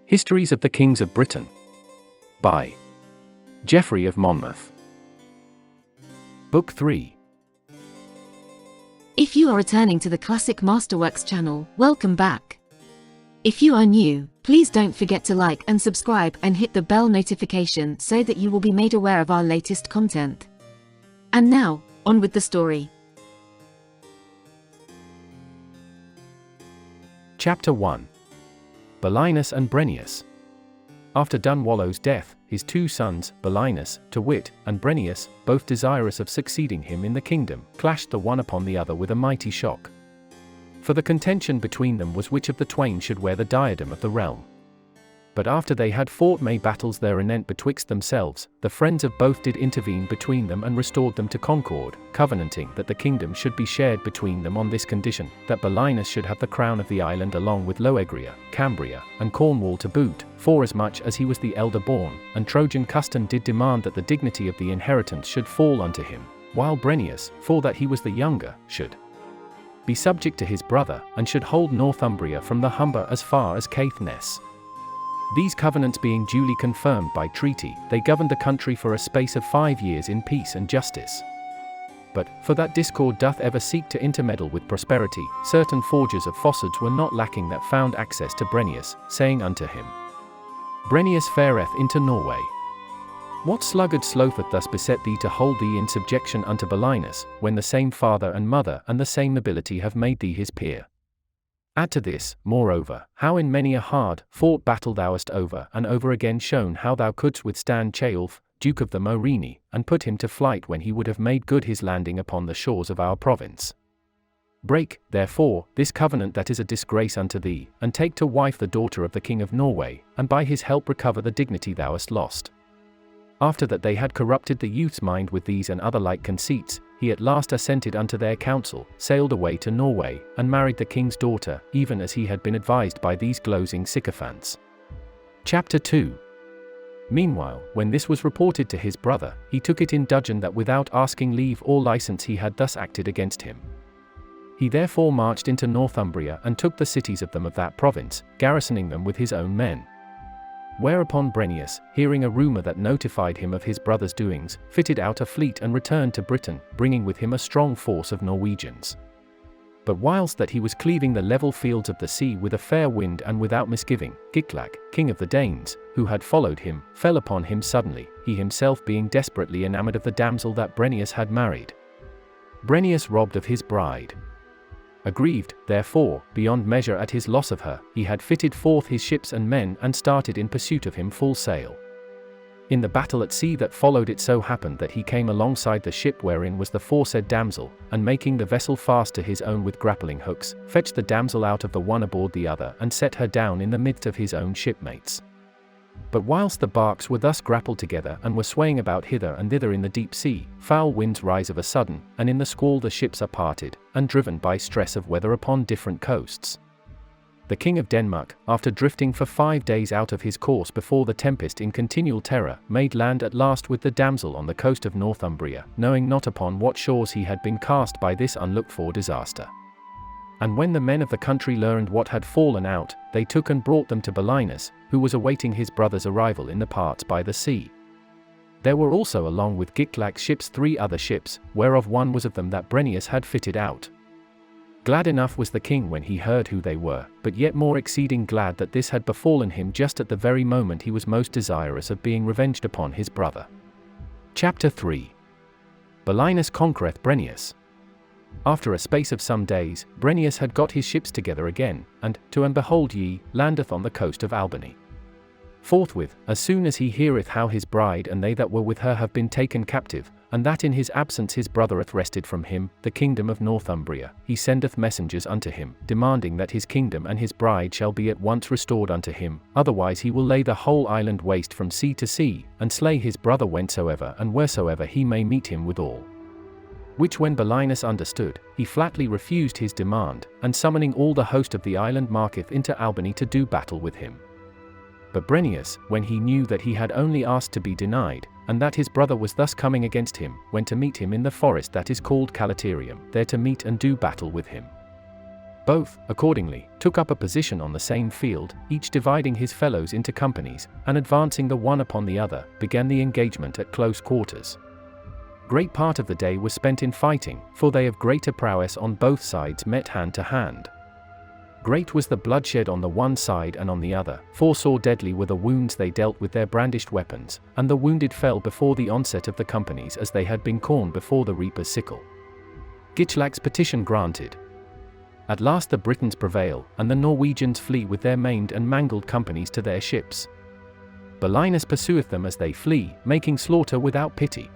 Histories of the Kings of Britain by Geoffrey of Monmouth. Book 3. If you are returning to the Classic Masterworks channel, welcome back. If you are new, please don't forget to like and subscribe and hit the bell notification so that you will be made aware of our latest content. And now, on with the story. Chapter 1. Belinus and Brennius. After Dunwallow's death, his two sons, Belinus, to wit, and Brennius, both desirous of succeeding him in the kingdom, clashed the one upon the other with a mighty shock. For the contention between them was which of the twain should wear the diadem of the realm. But after they had fought may battles there anent betwixt themselves, the friends of both did intervene between them and restored them to concord, covenanting that the kingdom should be shared between them on this condition, that Belinus should have the crown of the island along with Loegria, Cambria, and Cornwall to boot, forasmuch as he was the elder born, and Trojan custom did demand that the dignity of the inheritance should fall unto him, while Brennius, for that he was the younger, should be subject to his brother, and should hold Northumbria from the Humber as far as Caithness. These covenants being duly confirmed by treaty, they governed the country for a space of 5 years in peace and justice. But, for that discord doth ever seek to intermeddle with prosperity, certain forgers of falsehoods were not lacking that found access to Brennius, saying unto him, Brennius fareth into Norway. What sluggard slotheth thus beset thee to hold thee in subjection unto Belinus, when the same father and mother and the same nobility have made thee his peer? Add to this, moreover, how in many a hard fought battle thou hast over and over again shown how thou couldst withstand Ceolf, Duke of the Morini, and put him to flight when he would have made good his landing upon the shores of our province. Break, therefore, this covenant that is a disgrace unto thee, and take to wife the daughter of the King of Norway, and by his help recover the dignity thou hast lost. After that they had corrupted the youth's mind with these and other like conceits, he at last assented unto their counsel, sailed away to Norway, and married the king's daughter, even as he had been advised by these glozing sycophants. Chapter 2. Meanwhile, when this was reported to his brother, he took it in dudgeon that without asking leave or license he had thus acted against him. He therefore marched into Northumbria and took the cities of them of that province, garrisoning them with his own men. Whereupon Brennius, hearing a rumour that notified him of his brother's doings, fitted out a fleet and returned to Britain, bringing with him a strong force of Norwegians. But whilst that he was cleaving the level fields of the sea with a fair wind and without misgiving, Giclac, king of the Danes, who had followed him, fell upon him suddenly, he himself being desperately enamoured of the damsel that Brennius had married. Brennius robbed of his bride. Aggrieved, therefore, beyond measure at his loss of her, he had fitted forth his ships and men and started in pursuit of him full sail. In the battle at sea that followed it so happened that he came alongside the ship wherein was the foresaid damsel, and making the vessel fast to his own with grappling hooks, fetched the damsel out of the one aboard the other and set her down in the midst of his own shipmates. But whilst the barks were thus grappled together and were swaying about hither and thither in the deep sea, foul winds rise of a sudden, and in the squall the ships are parted, and driven by stress of weather upon different coasts. The King of Denmark, after drifting for 5 days out of his course before the tempest in continual terror, made land at last with the damsel on the coast of Northumbria, knowing not upon what shores he had been cast by this unlooked-for disaster. And when the men of the country learned what had fallen out, they took and brought them to Belinus, who was awaiting his brother's arrival in the parts by the sea. There were also along with Giclac's ships 3 other ships, whereof one was of them that Brennius had fitted out. Glad enough was the king when he heard who they were, but yet more exceeding glad that this had befallen him just at the very moment he was most desirous of being revenged upon his brother. Chapter 3. Belinus conquereth Brennius. After a space of some days, Brennius had got his ships together again, and behold ye, landeth on the coast of Albany. Forthwith, as soon as he heareth how his bride and they that were with her have been taken captive, and that in his absence his brother hath wrested from him the kingdom of Northumbria, he sendeth messengers unto him, demanding that his kingdom and his bride shall be at once restored unto him, otherwise he will lay the whole island waste from sea to sea, and slay his brother whensoever and wheresoever he may meet him withal. Which when Belinus understood, he flatly refused his demand, and summoning all the host of the island marketh into Albany to do battle with him. But Brennius, when he knew that he had only asked to be denied, and that his brother was thus coming against him, went to meet him in the forest that is called Calaterium, there to meet and do battle with him. Both, accordingly, took up a position on the same field, each dividing his fellows into companies, and advancing the one upon the other, began the engagement at close quarters. Great part of the day was spent in fighting, for they of greater prowess on both sides met hand to hand. Great was the bloodshed on the one side and on the other, for sore deadly were the wounds they dealt with their brandished weapons, and the wounded fell before the onset of the companies as they had been corn before the reaper's sickle. Gichlac's petition granted. At last the Britons prevail, and the Norwegians flee with their maimed and mangled companies to their ships. Belinus pursueth them as they flee, making slaughter without pity.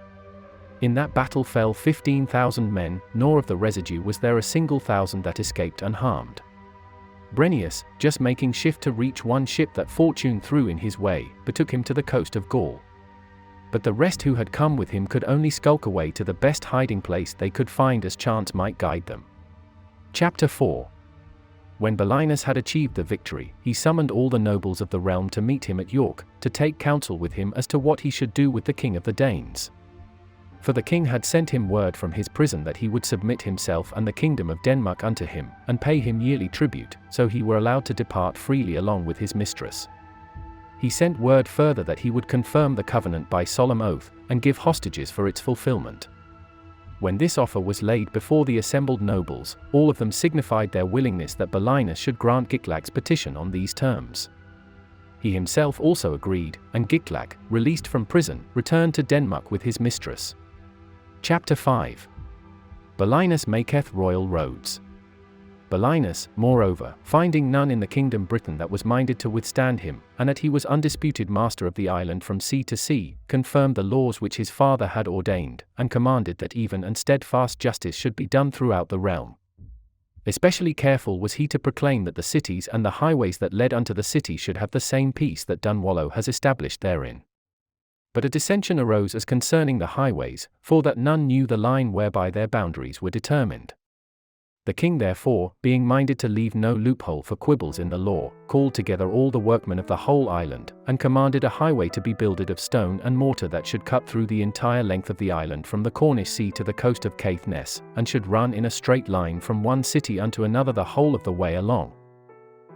In that battle fell 15,000 men, nor of the residue was there a single thousand that escaped unharmed. Brennus, just making shift to reach one ship that fortune threw in his way, betook him to the coast of Gaul. But the rest who had come with him could only skulk away to the best hiding place they could find as chance might guide them. Chapter 4. When Belinus had achieved the victory, he summoned all the nobles of the realm to meet him at York, to take counsel with him as to what he should do with the king of the Danes. For the king had sent him word from his prison that he would submit himself and the kingdom of Denmark unto him, and pay him yearly tribute, so he were allowed to depart freely along with his mistress. He sent word further that he would confirm the covenant by solemn oath, and give hostages for its fulfillment. When this offer was laid before the assembled nobles, all of them signified their willingness that Belinus should grant Gichlac's petition on these terms. He himself also agreed, and Gichlac, released from prison, returned to Denmark with his mistress. Chapter 5. Belinus maketh royal roads. Belinus, moreover, finding none in the kingdom Britain that was minded to withstand him, and that he was undisputed master of the island from sea to sea, confirmed the laws which his father had ordained, and commanded that even and steadfast justice should be done throughout the realm. Especially careful was he to proclaim that the cities and the highways that led unto the city should have the same peace that Dunwallow has established therein. But a dissension arose as concerning the highways, for that none knew the line whereby their boundaries were determined. The king therefore, being minded to leave no loophole for quibbles in the law, called together all the workmen of the whole island, and commanded a highway to be builded of stone and mortar that should cut through the entire length of the island from the Cornish sea to the coast of Caithness, and should run in a straight line from one city unto another the whole of the way along.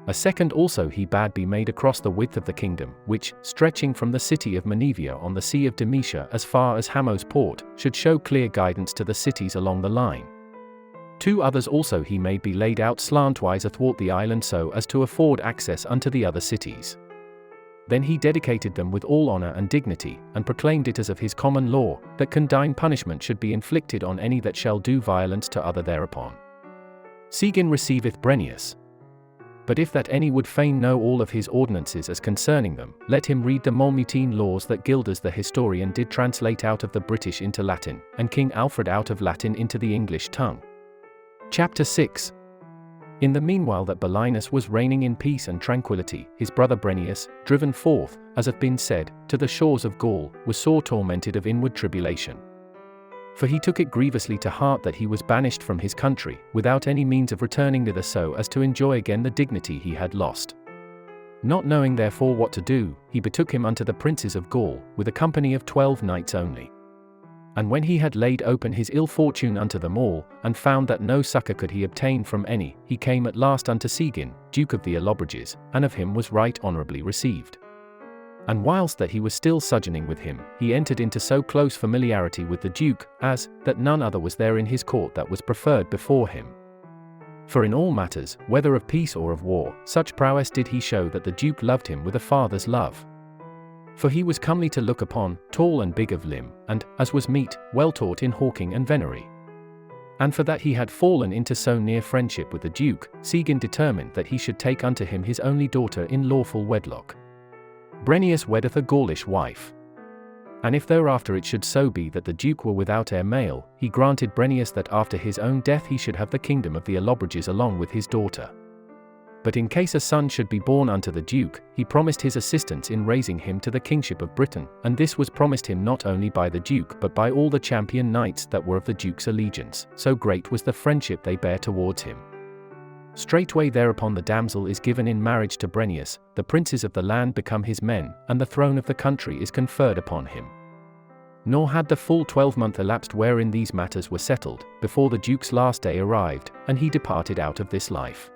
A second also he bade be made across the width of the kingdom, which, stretching from the city of Menevia on the sea of Demetia as far as Hamos port, should show clear guidance to the cities along the line. Two others also he made be laid out slantwise athwart the island so as to afford access unto the other cities. Then he dedicated them with all honor and dignity, and proclaimed it as of his common law, that condign punishment should be inflicted on any that shall do violence to other thereupon. Sigyn receiveth Brennus. But if that any would fain know all of his ordinances as concerning them, let him read the Mulmutine laws that Gildas the historian did translate out of the British into Latin, and King Alfred out of Latin into the English tongue. Chapter 6. In the meanwhile that Belinus was reigning in peace and tranquillity, his brother Brennus, driven forth, as hath been said, to the shores of Gaul, was sore tormented of inward tribulation. For he took it grievously to heart that he was banished from his country, without any means of returning thither so as to enjoy again the dignity he had lost. Not knowing therefore what to do, he betook him unto the princes of Gaul, with a company of 12 knights only. And when he had laid open his ill fortune unto them all, and found that no succor could he obtain from any, he came at last unto Sigyn, Duke of the Allobroges, and of him was right honourably received. And whilst that he was still sojourning with him, he entered into so close familiarity with the Duke, as, that none other was there in his court that was preferred before him. For in all matters, whether of peace or of war, such prowess did he show that the Duke loved him with a father's love. For he was comely to look upon, tall and big of limb, and, as was meet, well taught in hawking and venery. And for that he had fallen into so near friendship with the Duke, Sigyn determined that he should take unto him his only daughter in lawful wedlock. Brennus weddeth a Gaulish wife. And if thereafter it should so be that the Duke were without heir male, he granted Brennus that after his own death he should have the kingdom of the Allobroges along with his daughter. But in case a son should be born unto the Duke, he promised his assistance in raising him to the kingship of Britain, and this was promised him not only by the Duke but by all the champion knights that were of the Duke's allegiance, so great was the friendship they bare towards him. Straightway thereupon the damsel is given in marriage to Brennus, the princes of the land become his men, and the throne of the country is conferred upon him. Nor had the full 12-month elapsed wherein these matters were settled, before the duke's last day arrived, and he departed out of this life.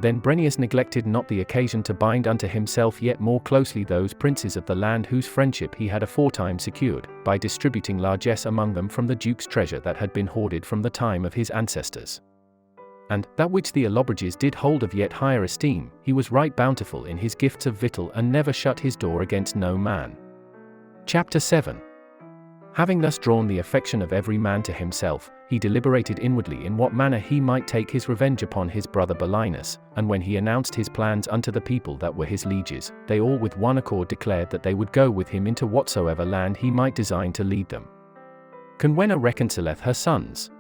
Then Brennus neglected not the occasion to bind unto himself yet more closely those princes of the land whose friendship he had aforetime secured, by distributing largesse among them from the duke's treasure that had been hoarded from the time of his ancestors. And, that which the Allobriges did hold of yet higher esteem, he was right bountiful in his gifts of victual and never shut his door against no man. Chapter 7. Having thus drawn the affection of every man to himself, he deliberated inwardly in what manner he might take his revenge upon his brother Belinus, and when he announced his plans unto the people that were his lieges, they all with one accord declared that they would go with him into whatsoever land he might design to lead them. Conwenna reconcileth her sons.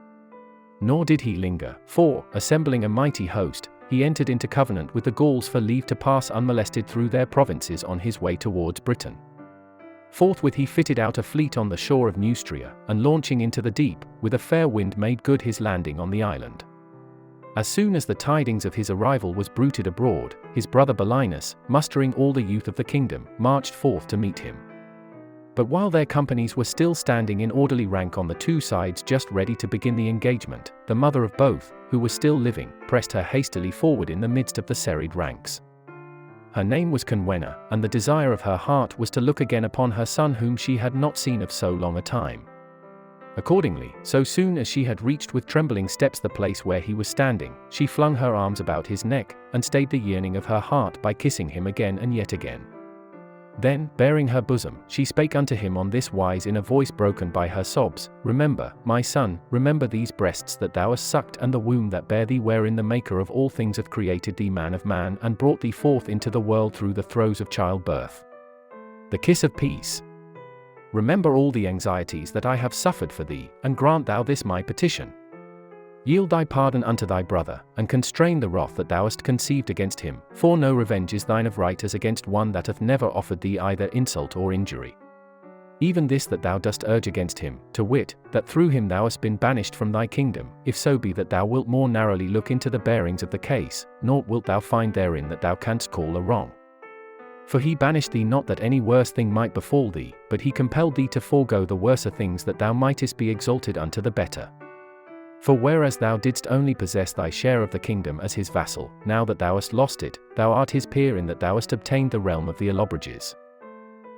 Nor did he linger, for, assembling a mighty host, he entered into covenant with the Gauls for leave to pass unmolested through their provinces on his way towards Britain. Forthwith he fitted out a fleet on the shore of Neustria, and launching into the deep, with a fair wind made good his landing on the island. As soon as the tidings of his arrival was bruited abroad, his brother Belinus, mustering all the youth of the kingdom, marched forth to meet him. But while their companies were still standing in orderly rank on the two sides just ready to begin the engagement, the mother of both, who was still living, pressed her hastily forward in the midst of the serried ranks. Her name was Conwenna, and the desire of her heart was to look again upon her son whom she had not seen of so long a time. Accordingly, so soon as she had reached with trembling steps the place where he was standing, she flung her arms about his neck, and stayed the yearning of her heart by kissing him again and yet again. Then, baring her bosom, she spake unto him on this wise in a voice broken by her sobs, Remember, my son, remember these breasts that thou hast sucked and the womb that bare thee wherein the Maker of all things hath created thee man of man and brought thee forth into the world through the throes of childbirth. The kiss of peace. Remember all the anxieties that I have suffered for thee, and grant thou this my petition. Yield thy pardon unto thy brother, and constrain the wrath that thou hast conceived against him, for no revenge is thine of right as against one that hath never offered thee either insult or injury. Even this that thou dost urge against him, to wit, that through him thou hast been banished from thy kingdom, if so be that thou wilt more narrowly look into the bearings of the case, naught wilt thou find therein that thou canst call a wrong. For he banished thee not that any worse thing might befall thee, but he compelled thee to forego the worser things that thou mightest be exalted unto the better. For whereas thou didst only possess thy share of the kingdom as his vassal, now that thou hast lost it, thou art his peer in that thou hast obtained the realm of the Allobriges.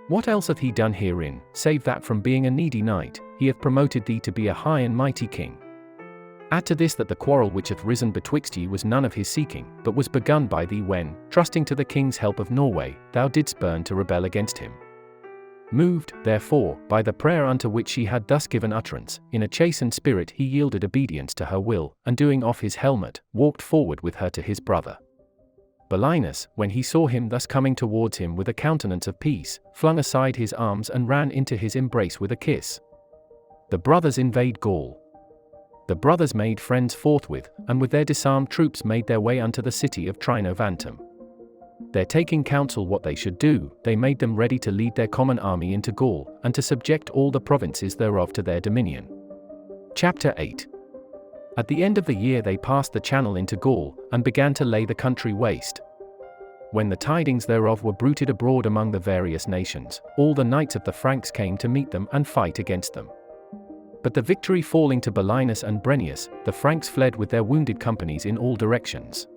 What else hath he done herein, save that from being a needy knight, he hath promoted thee to be a high and mighty king? Add to this that the quarrel which hath risen betwixt ye was none of his seeking, but was begun by thee when, trusting to the king's help of Norway, thou didst burn to rebel against him. Moved, therefore, by the prayer unto which she had thus given utterance, in a chastened spirit he yielded obedience to her will, and doing off his helmet, walked forward with her to his brother. Belinus, when he saw him thus coming towards him with a countenance of peace, flung aside his arms and ran into his embrace with a kiss. The brothers invade Gaul. The brothers made friends forthwith, and with their disarmed troops made their way unto the city of Trinovantum. There taking counsel what they should do, they made them ready to lead their common army into Gaul, and to subject all the provinces thereof to their dominion. Chapter 8. At the end of the year they passed the channel into Gaul, and began to lay the country waste. When the tidings thereof were bruited abroad among the various nations, all the knights of the Franks came to meet them and fight against them. But the victory falling to Belinus and Brennus, the Franks fled with their wounded companies in all directions.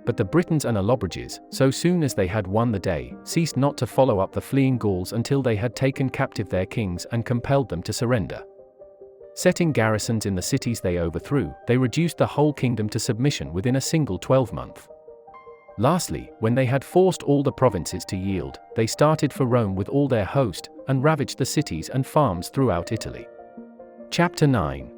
But the Britons and Allobriges, so soon as they had won the day, ceased not to follow up the fleeing Gauls until they had taken captive their kings and compelled them to surrender. Setting garrisons in the cities they overthrew, they reduced the whole kingdom to submission within a single 12-month. Lastly, when they had forced all the provinces to yield, they started for Rome with all their host, and ravaged the cities and farms throughout Italy. Chapter 9.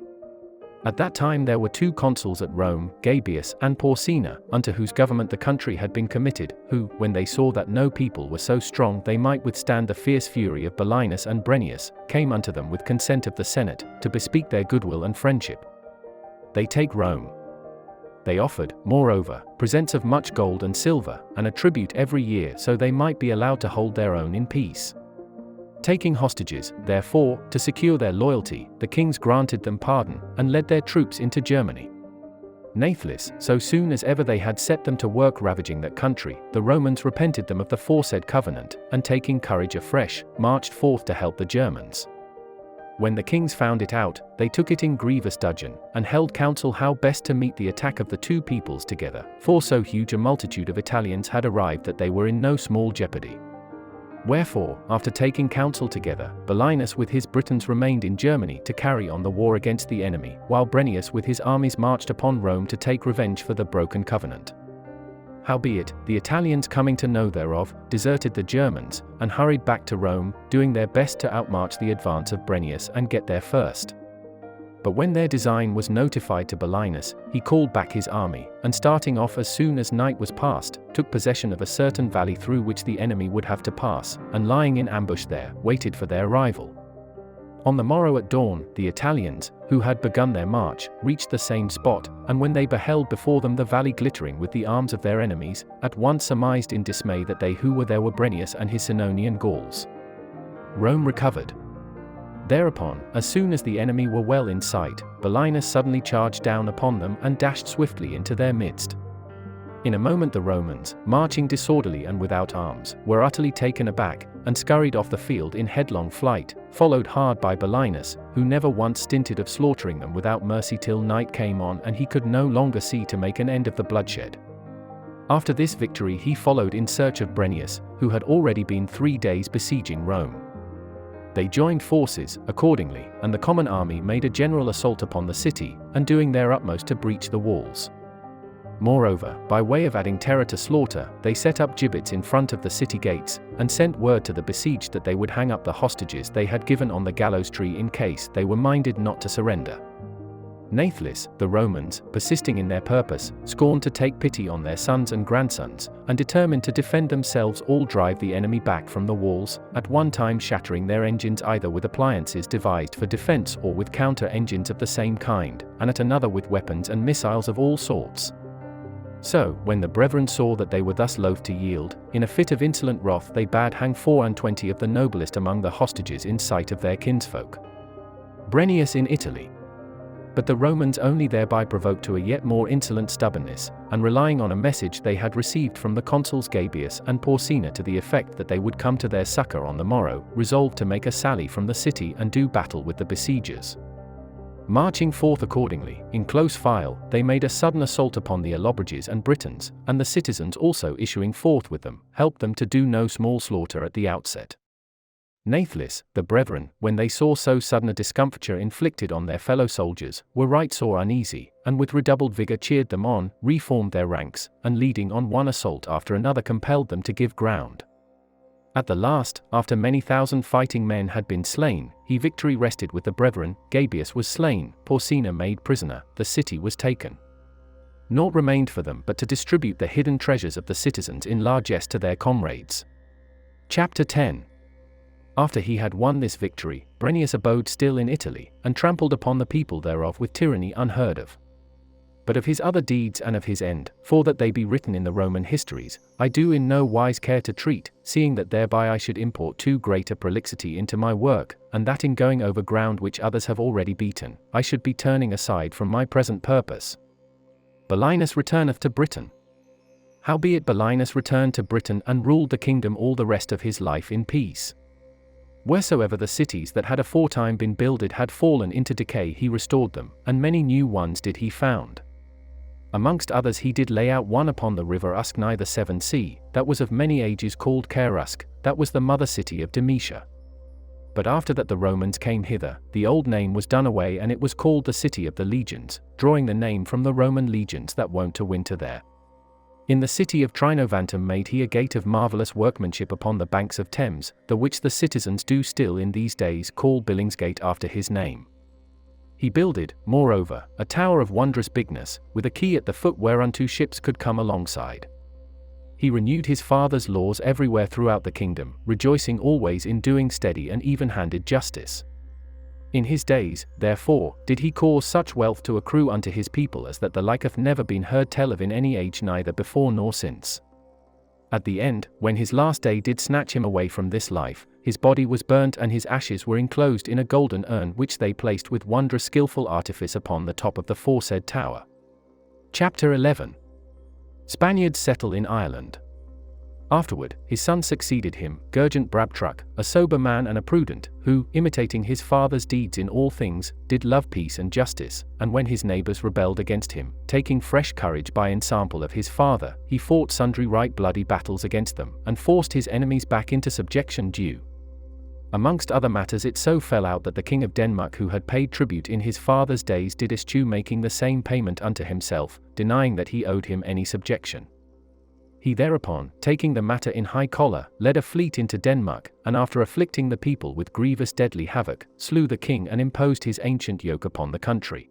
At that time there were two consuls at Rome, Gabius and Porcina, unto whose government the country had been committed, who, when they saw that no people were so strong they might withstand the fierce fury of Belinus and Brennus, came unto them with consent of the Senate, to bespeak their goodwill and friendship. They take Rome. They offered, moreover, presents of much gold and silver, and a tribute every year so they might be allowed to hold their own in peace. Taking hostages, therefore, to secure their loyalty, the kings granted them pardon, and led their troops into Germany. Nathless, so soon as ever they had set them to work ravaging that country, the Romans repented them of the foresaid covenant, and taking courage afresh, marched forth to help the Germans. When the kings found it out, they took it in grievous dudgeon, and held counsel how best to meet the attack of the two peoples together, for so huge a multitude of Italians had arrived that they were in no small jeopardy. Wherefore, after taking counsel together, Belinus with his Britons remained in Germany to carry on the war against the enemy, while Brennus with his armies marched upon Rome to take revenge for the broken covenant. Howbeit, the Italians coming to know thereof, deserted the Germans, and hurried back to Rome, doing their best to outmarch the advance of Brennus and get there first. But when their design was notified to Belinus, he called back his army, and starting off as soon as night was past, took possession of a certain valley through which the enemy would have to pass, and lying in ambush there, waited for their arrival. On the morrow at dawn, the Italians, who had begun their march, reached the same spot, and when they beheld before them the valley glittering with the arms of their enemies, at once surmised in dismay that they who were there were Brennus and his Senonian Gauls. Rome recovered. Thereupon, as soon as the enemy were well in sight, Belinus suddenly charged down upon them and dashed swiftly into their midst. In a moment the Romans, marching disorderly and without arms, were utterly taken aback, and scurried off the field in headlong flight, followed hard by Belinus, who never once stinted of slaughtering them without mercy till night came on and he could no longer see to make an end of the bloodshed. After this victory he followed in search of Brennus, who had already been 3 days besieging Rome. They joined forces, accordingly, and the common army made a general assault upon the city, and doing their utmost to breach the walls. Moreover, by way of adding terror to slaughter, they set up gibbets in front of the city gates, and sent word to the besieged that they would hang up the hostages they had given on the gallows tree in case they were minded not to surrender. Nathless, the Romans, persisting in their purpose, scorned to take pity on their sons and grandsons, and determined to defend themselves all drive the enemy back from the walls, at one time shattering their engines either with appliances devised for defense or with counter-engines of the same kind, and at another with weapons and missiles of all sorts. So, when the brethren saw that they were thus loath to yield, in a fit of insolent wrath they bade hang 24 of the noblest among the hostages in sight of their kinsfolk. Brennus in Italy. But the Romans only thereby provoked to a yet more insolent stubbornness, and relying on a message they had received from the consuls Gabius and Porcina to the effect that they would come to their succor on the morrow, resolved to make a sally from the city and do battle with the besiegers. Marching forth accordingly, in close file, they made a sudden assault upon the Allobriges and Britons, and the citizens also issuing forth with them, helped them to do no small slaughter at the outset. Nathless, the brethren, when they saw so sudden a discomfiture inflicted on their fellow soldiers, were right sore uneasy, and with redoubled vigour cheered them on, reformed their ranks, and leading on one assault after another compelled them to give ground. At the last, after many thousand fighting men had been slain, victory rested with the brethren, Gabius was slain, Porcina made prisoner, the city was taken. Naught remained for them but to distribute the hidden treasures of the citizens in largesse to their comrades. Chapter 10. After he had won this victory, Brennus abode still in Italy, and trampled upon the people thereof with tyranny unheard of. But of his other deeds and of his end, for that they be written in the Roman histories, I do in no wise care to treat, seeing that thereby I should import too great a prolixity into my work, and that in going over ground which others have already beaten, I should be turning aside from my present purpose. Belinus returneth to Britain. Howbeit Belinus returned to Britain and ruled the kingdom all the rest of his life in peace. Wheresoever the cities that had aforetime been builded had fallen into decay he restored them, and many new ones did he found. Amongst others he did lay out one upon the river Usk nigh the Severn Sea, that was of many ages called Carusk, that was the mother city of Demetia. But after that the Romans came hither, the old name was done away and it was called the City of the Legions, drawing the name from the Roman legions that wont to winter there. In the city of Trinovantum made he a gate of marvellous workmanship upon the banks of Thames, the which the citizens do still in these days call Billingsgate after his name. He builded, moreover, a tower of wondrous bigness, with a quay at the foot whereunto ships could come alongside. He renewed his father's laws everywhere throughout the kingdom, rejoicing always in doing steady and even-handed justice. In his days, therefore, did he cause such wealth to accrue unto his people as that the like hath never been heard tell of in any age neither before nor since. At the end, when his last day did snatch him away from this life, his body was burnt and his ashes were enclosed in a golden urn which they placed with wondrous skilful artifice upon the top of the foresaid tower. Chapter 11. Spaniards settle in Ireland. Afterward, his son succeeded him, Gurgent Brabtruc, a sober man and a prudent, who, imitating his father's deeds in all things, did love peace and justice, and when his neighbours rebelled against him, taking fresh courage by ensample of his father, he fought sundry right bloody battles against them, and forced his enemies back into subjection due. Amongst other matters, it so fell out that the king of Denmark, who had paid tribute in his father's days, did eschew making the same payment unto himself, denying that he owed him any subjection. He thereupon, taking the matter in high choler, led a fleet into Denmark, and after afflicting the people with grievous deadly havoc, slew the king and imposed his ancient yoke upon the country.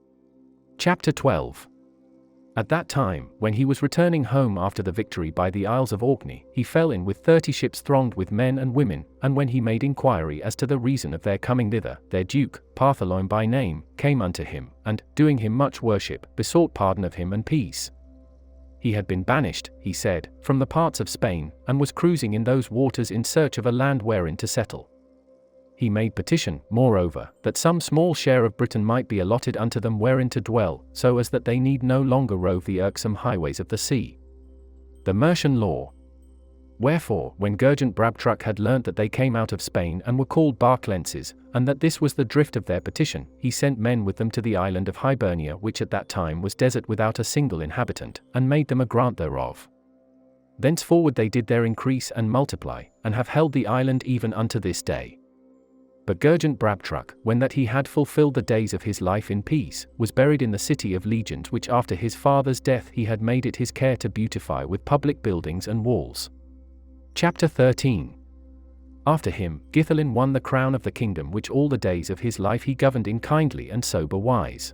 Chapter 12. At that time, when he was returning home after the victory by the Isles of Orkney, he fell in with 30 ships thronged with men and women, and when he made inquiry as to the reason of their coming thither, their duke, Partholone by name, came unto him, and, doing him much worship, besought pardon of him and peace. He had been banished, he said, from the parts of Spain, and was cruising in those waters in search of a land wherein to settle. He made petition, moreover, that some small share of Britain might be allotted unto them wherein to dwell, so as that they need no longer rove the irksome highways of the sea. The Mercian law. Wherefore, when Gurgent Brabtruc had learnt that they came out of Spain and were called Barclenses, and that this was the drift of their petition, he sent men with them to the island of Hibernia, which at that time was desert without a single inhabitant, and made them a grant thereof. Thenceforward they did there increase and multiply, and have held the island even unto this day. But Gurgent Brabtruc, when that he had fulfilled the days of his life in peace, was buried in the city of Legions, which after his father's death he had made it his care to beautify with public buildings and walls. Chapter 13. After him, Githalin won the crown of the kingdom, which all the days of his life he governed in kindly and sober wise.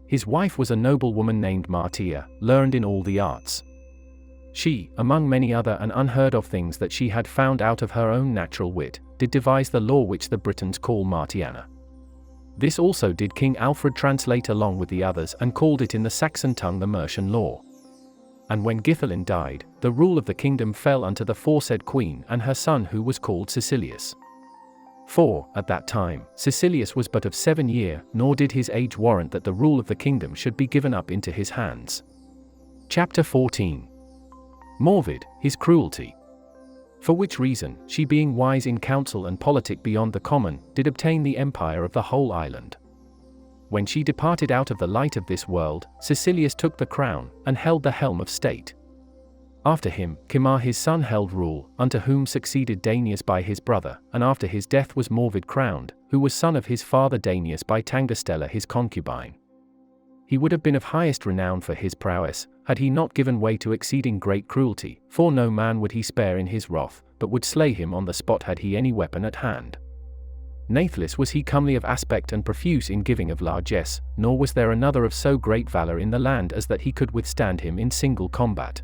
His wife was a noble woman named Martia, learned in all the arts. She, among many other and unheard of things that she had found out of her own natural wit, did devise the law which the Britons call Martiana. This also did King Alfred translate along with the others, and called it in the Saxon tongue the Mercian law. And when Githalin died, the rule of the kingdom fell unto the foresaid queen and her son, who was called Caecilius. For, at that time, Caecilius was but of 7 years, nor did his age warrant that the rule of the kingdom should be given up into his hands. Chapter 14. Morvid, his cruelty. For which reason, she being wise in counsel and politic beyond the common, did obtain the empire of the whole island. When she departed out of the light of this world, Caecilius took the crown, and held the helm of state. After him, Cimar his son held rule, unto whom succeeded Danius by his brother, and after his death was Morvid crowned, who was son of his father Danius by Tangastella his concubine. He would have been of highest renown for his prowess, had he not given way to exceeding great cruelty, for no man would he spare in his wrath, but would slay him on the spot had he any weapon at hand. Nathless was he comely of aspect and profuse in giving of largesse, nor was there another of so great valour in the land as that he could withstand him in single combat.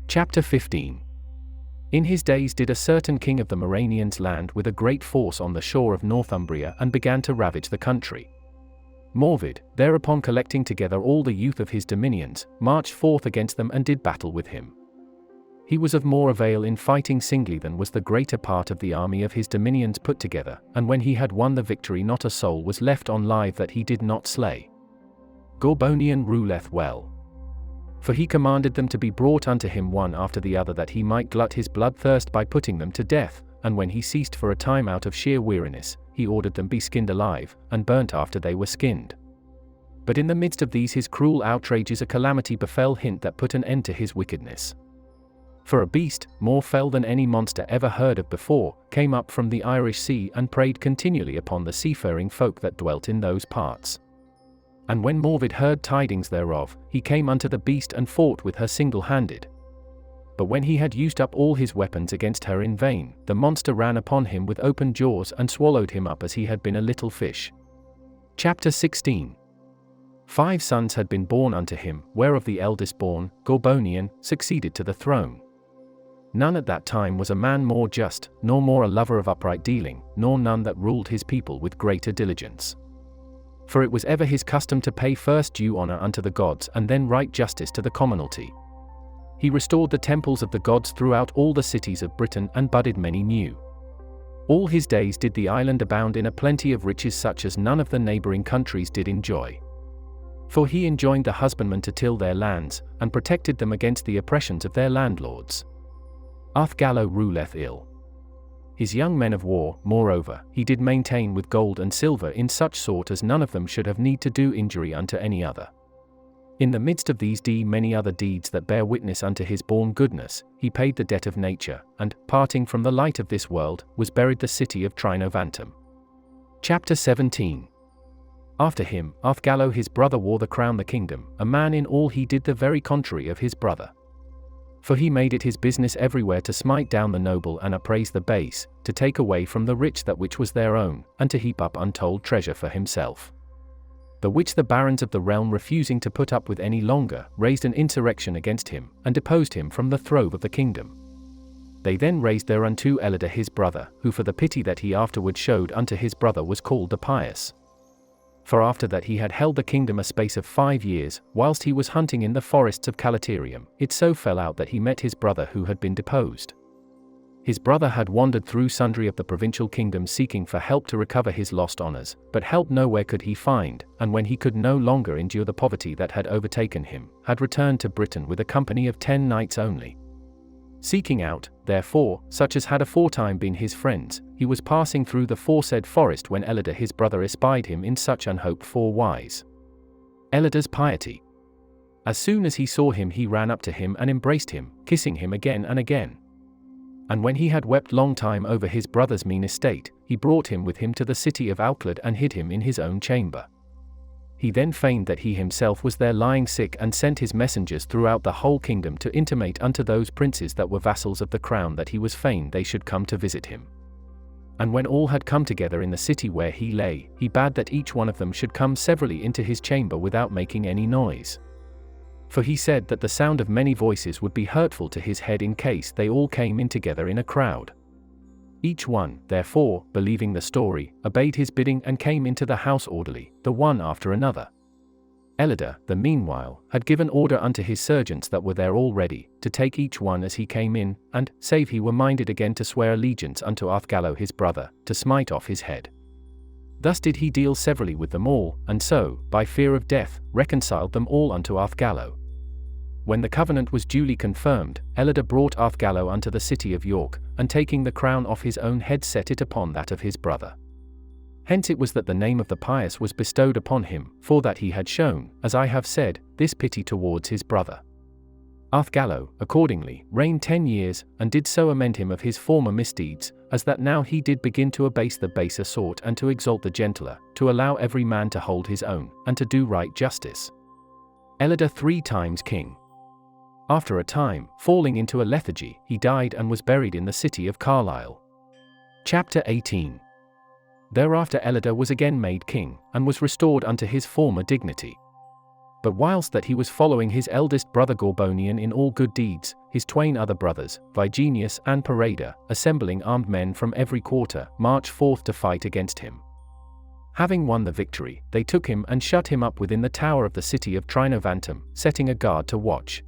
Chapter 15. In his days did a certain king of the Moranians land with a great force on the shore of Northumbria, and began to ravage the country. Morvid, thereupon collecting together all the youth of his dominions, marched forth against them and did battle with him. He was of more avail in fighting singly than was the greater part of the army of his dominions put together, and when he had won the victory not a soul was left on live that he did not slay. Gorbonian ruleth well. For he commanded them to be brought unto him one after the other, that he might glut his bloodthirst by putting them to death, and when he ceased for a time out of sheer weariness, he ordered them be skinned alive, and burnt after they were skinned. But in the midst of these his cruel outrages a calamity befell him that put an end to his wickedness. For a beast, more fell than any monster ever heard of before, came up from the Irish Sea and preyed continually upon the seafaring folk that dwelt in those parts. And when Morvid heard tidings thereof, he came unto the beast and fought with her single-handed. But when he had used up all his weapons against her in vain, the monster ran upon him with open jaws and swallowed him up as he had been a little fish. Chapter 16. 5 sons had been born unto him, whereof the eldest born, Gorbonian, succeeded to the throne. None at that time was a man more just, nor more a lover of upright dealing, nor none that ruled his people with greater diligence. For it was ever his custom to pay first due honour unto the gods and then right justice to the commonalty. He restored the temples of the gods throughout all the cities of Britain and budded many new. All his days did the island abound in a plenty of riches such as none of the neighbouring countries did enjoy. For he enjoined the husbandmen to till their lands, and protected them against the oppressions of their landlords. Athgallo ruleth ill. His young men of war, moreover, he did maintain with gold and silver in such sort as none of them should have need to do injury unto any other. In the midst of these many other deeds that bear witness unto his born goodness, he paid the debt of nature, and, parting from the light of this world, was buried the city of Trinovantum. Chapter 17. After him, Athgallo his brother wore the crown the kingdom, a man in all he did the very contrary of his brother. For he made it his business everywhere to smite down the noble and upraise the base, to take away from the rich that which was their own, and to heap up untold treasure for himself. The which the barons of the realm refusing to put up with any longer, raised an insurrection against him, and deposed him from the throne of the kingdom. They then raised thereunto Elida his brother, who for the pity that he afterward showed unto his brother was called the Pious. For after that he had held the kingdom a space of 5 years, whilst he was hunting in the forests of Calaterium, it so fell out that he met his brother who had been deposed. His brother had wandered through sundry of the provincial kingdoms seeking for help to recover his lost honours, but help nowhere could he find, and when he could no longer endure the poverty that had overtaken him, had returned to Britain with a company of 10 knights only. Seeking out, therefore, such as had aforetime been his friends, he was passing through the foresaid forest when Elida his brother espied him in such unhoped for wise. Elida's piety. As soon as he saw him he ran up to him and embraced him, kissing him again and again. And when he had wept long time over his brother's mean estate, he brought him with him to the city of Auchlid and hid him in his own chamber. He then feigned that he himself was there lying sick and sent his messengers throughout the whole kingdom to intimate unto those princes that were vassals of the crown that he was fain they should come to visit him. And when all had come together in the city where he lay, he bade that each one of them should come severally into his chamber without making any noise. For he said that the sound of many voices would be hurtful to his head in case they all came in together in a crowd. Each one, therefore, believing the story, obeyed his bidding and came into the house orderly, the one after another. Elida, the meanwhile, had given order unto his sergeants that were there already, to take each one as he came in, and, save he were minded again to swear allegiance unto Athgallo his brother, to smite off his head. Thus did he deal severally with them all, and so, by fear of death, reconciled them all unto Athgallo. When the covenant was duly confirmed, Elida brought Athgallo unto the city of York, and taking the crown off his own head set it upon that of his brother. Hence it was that the name of the Pious was bestowed upon him, for that he had shown, as I have said, this pity towards his brother. Athgallo, accordingly, reigned 10 years, and did so amend him of his former misdeeds, as that now he did begin to abase the baser sort and to exalt the gentler, to allow every man to hold his own, and to do right justice. Elida 3 times king. After a time, falling into a lethargy, he died and was buried in the city of Carlisle. Chapter 18. Thereafter Elida was again made king, and was restored unto his former dignity. But whilst that he was following his eldest brother Gorbonian in all good deeds, his 2 other brothers, Vigenius and Parada, assembling armed men from every quarter, marched forth to fight against him. Having won the victory, they took him and shut him up within the tower of the city of Trinovantum, setting a guard to watch.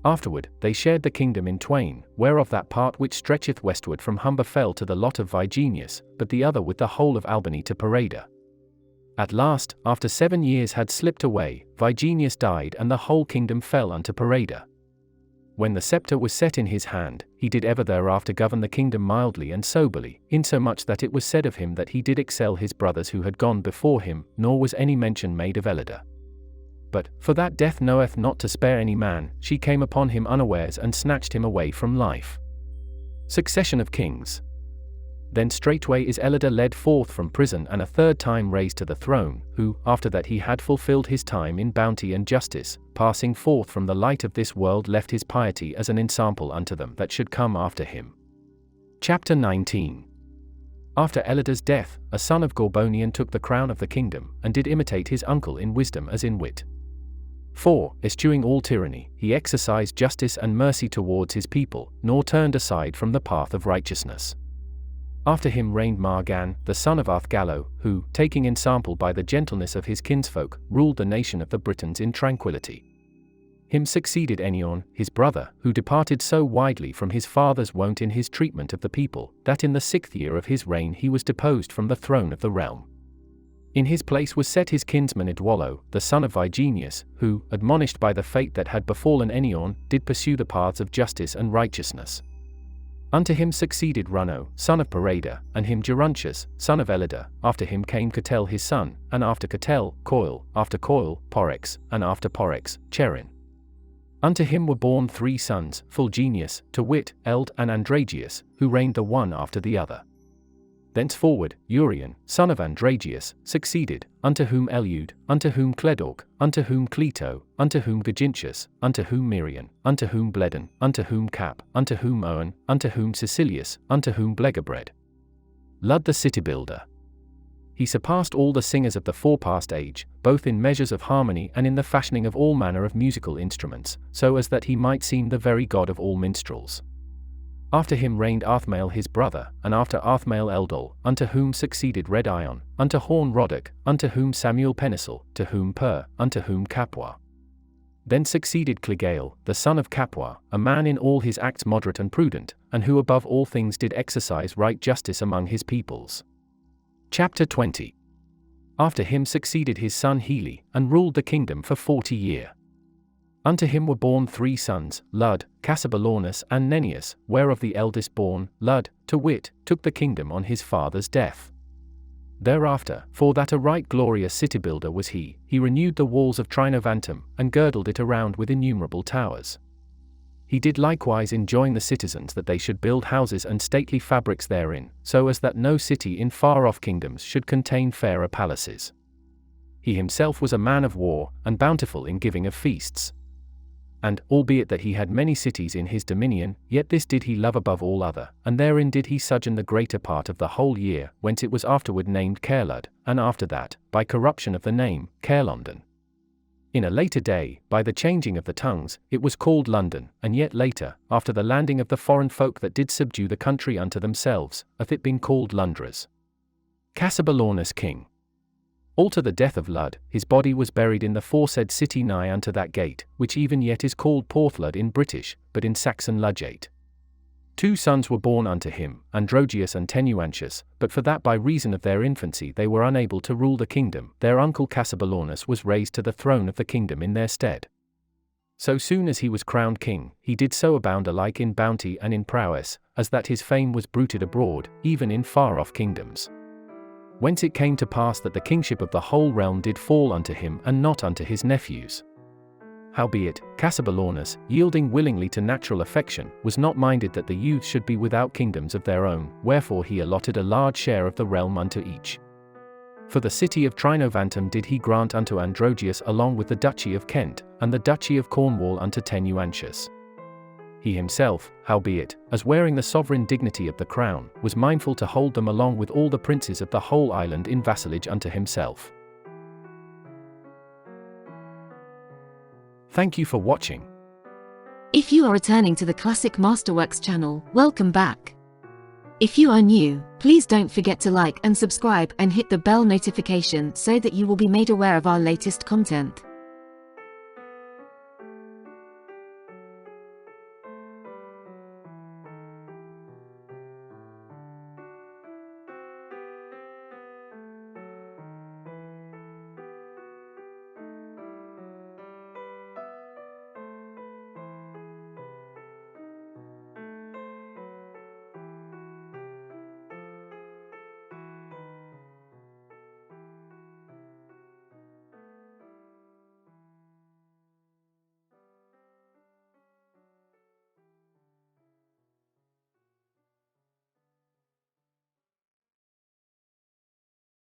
Afterward, they shared the kingdom in 2, whereof that part which stretcheth westward from Humber fell to the lot of Vigenius, but the other with the whole of Albany to Parada. At last, after 7 years had slipped away, Vigenius died and the whole kingdom fell unto Parada. When the sceptre was set in his hand, he did ever thereafter govern the kingdom mildly and soberly, insomuch that it was said of him that he did excel his brothers who had gone before him, nor was any mention made of Elida. But, for that death knoweth not to spare any man, she came upon him unawares and snatched him away from life. Succession of kings. Then straightway is Elida led forth from prison and a 3rd time raised to the throne, who, after that he had fulfilled his time in bounty and justice, passing forth from the light of this world left his piety as an ensample unto them that should come after him. Chapter 19. After Elida's death, a son of Gorbonian took the crown of the kingdom, and did imitate his uncle in wisdom as in wit. For, eschewing all tyranny, he exercised justice and mercy towards his people, nor turned aside from the path of righteousness. After him reigned Margan, the son of Athgallo, who, taking ensample by the gentleness of his kinsfolk, ruled the nation of the Britons in tranquillity. Him succeeded Enion, his brother, who departed so widely from his father's wont in his treatment of the people, that in the 6th year of his reign he was deposed from the throne of the realm. In his place was set his kinsman Idwallo, the son of Vigenius, who, admonished by the fate that had befallen Enion, did pursue the paths of justice and righteousness. Unto him succeeded Runno, son of Pareda, and him Gerontius, son of Elida. After him came Catel his son, and after Catel, Coil, after Coil, Porrex, and after Porrex, Cherin. Unto him were born 3 sons, Fulginius, to wit, Eld and Andragius, who reigned the one after the other. Thenceforward, Urian, son of Andragius, succeeded, unto whom Eliud, unto whom Cledorc, unto whom Cleto, unto whom Gigentius, unto whom Mirian, unto whom Bledon, unto whom Cap, unto whom Owen, unto whom Cecilius, unto whom Blegabred. Lud the city builder. He surpassed all the singers of the forepast age, both in measures of harmony and in the fashioning of all manner of musical instruments, so as that he might seem the very god of all minstrels. After him reigned Arthmael his brother, and after Arthmael Eldol, unto whom succeeded Red Ion, unto Horn Roderick, unto whom Samuel Penisel, to whom Per, unto whom Capua. Then succeeded Clegael, the son of Capua, a man in all his acts moderate and prudent, and who above all things did exercise right justice among his peoples. Chapter 20. After him succeeded his son Heli, and ruled the kingdom for 40 years. Unto him were born 3 sons, Lud, Cassibellaunus and Nennius, whereof the eldest born, Lud, to wit, took the kingdom on his father's death. Thereafter, for that a right glorious city builder was he renewed the walls of Trinovantum, and girdled it around with innumerable towers. He did likewise enjoin the citizens that they should build houses and stately fabrics therein, so as that no city in far-off kingdoms should contain fairer palaces. He himself was a man of war, and bountiful in giving of feasts. And, albeit that he had many cities in his dominion, yet this did he love above all other, and therein did he sojourn the greater part of the whole year, whence it was afterward named Caerlud, and after that, by corruption of the name, Caerlondon. In a later day, by the changing of the tongues, it was called London, and yet later, after the landing of the foreign folk that did subdue the country unto themselves, hath it been called Lundras. Cassibellaunus king. All to the death of Lud, his body was buried in the foresaid city nigh unto that gate, which even yet is called Porthlud in British, but in Saxon Ludgate. 2 sons were born unto him, Androgeus and Tenuantius, but for that by reason of their infancy they were unable to rule the kingdom, their uncle Cassibellaunus was raised to the throne of the kingdom in their stead. So soon as he was crowned king, he did so abound alike in bounty and in prowess, as that his fame was bruited abroad, even in far-off kingdoms. Whence it came to pass that the kingship of the whole realm did fall unto him and not unto his nephews. Howbeit, Cassibellaunus, yielding willingly to natural affection, was not minded that the youths should be without kingdoms of their own, wherefore he allotted a large share of the realm unto each. For the city of Trinovantum did he grant unto Androgeus along with the duchy of Kent, and the duchy of Cornwall unto Tenuantius. He himself, howbeit, as wearing the sovereign dignity of the crown, was mindful to hold them along with all the princes of the whole island in vassalage unto himself. Thank you for watching. If you are returning to the Classic Masterworks channel, welcome back. If you are new, please don't forget to like and subscribe and hit the bell notification so that you will be made aware of our latest content.